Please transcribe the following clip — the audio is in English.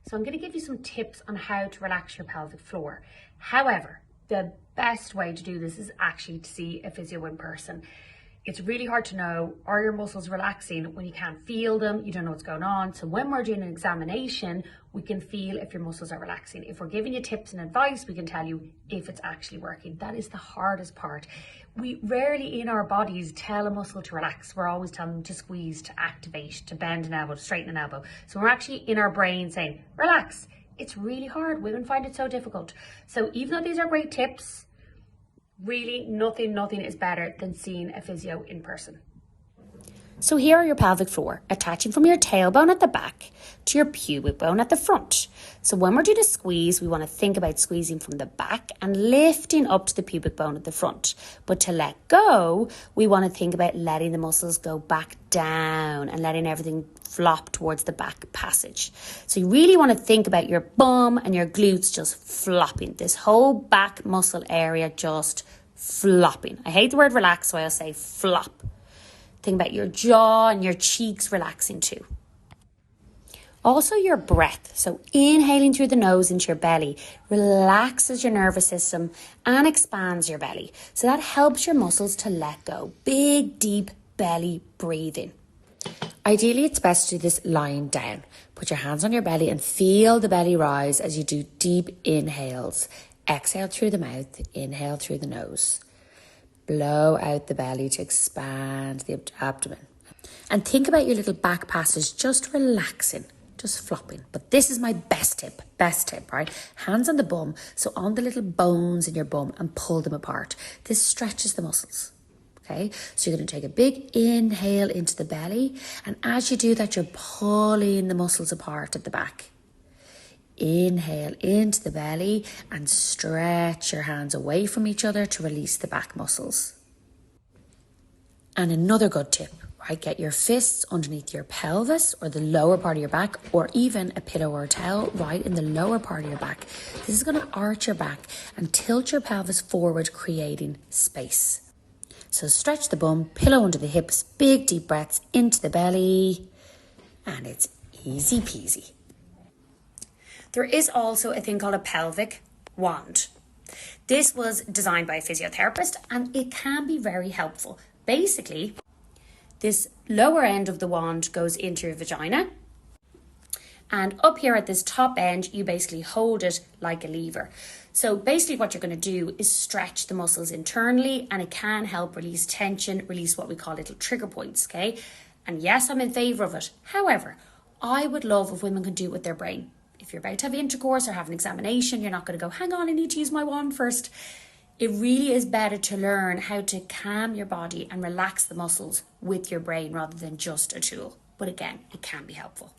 So I'm going to give you some tips on how to relax your pelvic floor. However, the best way to do this is actually to see a physio in person. It's really hard to know, are your muscles relaxing when you can't feel them, you don't know what's going on. So when we're doing an examination, we can feel if your muscles are relaxing. If we're giving you tips and advice, we can tell you if it's actually working. That is the hardest part. We rarely in our bodies tell a muscle to relax. We're always telling them to squeeze, to activate, to bend an elbow, to straighten an elbow. So we're actually in our brain saying, relax. It's really hard. Women find it so difficult. So even though these are great tips, really nothing is better than seeing a physio in person. So here are your pelvic floor, attaching from your tailbone at the back to your pubic bone at the front. So when we're doing a squeeze, we want to think about squeezing from the back and lifting up to the pubic bone at the front. But to let go, we want to think about letting the muscles go back down and letting everything flop towards the back passage. So you really want to think about your bum and your glutes just flopping. This whole back muscle area just flopping. I hate the word relax, so I'll say flop. Think about your jaw and your cheeks relaxing too. Also your breath. So inhaling through the nose into your belly relaxes your nervous system and expands your belly. So that helps your muscles to let go. Big, deep belly breathing. Ideally, it's best to do this lying down. Put your hands on your belly and feel the belly rise as you do deep inhales. Exhale through the mouth, inhale through the nose. Blow out the belly to expand the abdomen. And think about your little back passage just relaxing, just flopping. But this is my best tip, right? Hands on the bum, so on the little bones in your bum, and pull them apart. This stretches the muscles. Okay, so you're going to take a big inhale into the belly, and as you do that, you're pulling the muscles apart at the back. Inhale into the belly and stretch your hands away from each other to release the back muscles. And another good tip, right? Get your fists underneath your pelvis or the lower part of your back, or even a pillow or a towel right in the lower part of your back. This is going to arch your back and tilt your pelvis forward, creating space. So stretch the bum, pillow under the hips, big deep breaths into the belly, and it's easy peasy. There is also a thing called a pelvic wand. This was designed by a physiotherapist and it can be very helpful. Basically, this lower end of the wand goes into your vagina, and up here at this top end, you basically hold it like a lever. So basically what you're going to do is stretch the muscles internally, and it can help release tension, release what we call little trigger points, okay? And yes, I'm in favour of it. However, I would love if women could do it with their brain. If you're about to have intercourse or have an examination, you're not going to go, hang on, I need to use my wand first. It really is better to learn how to calm your body and relax the muscles with your brain rather than just a tool. But again, it can be helpful.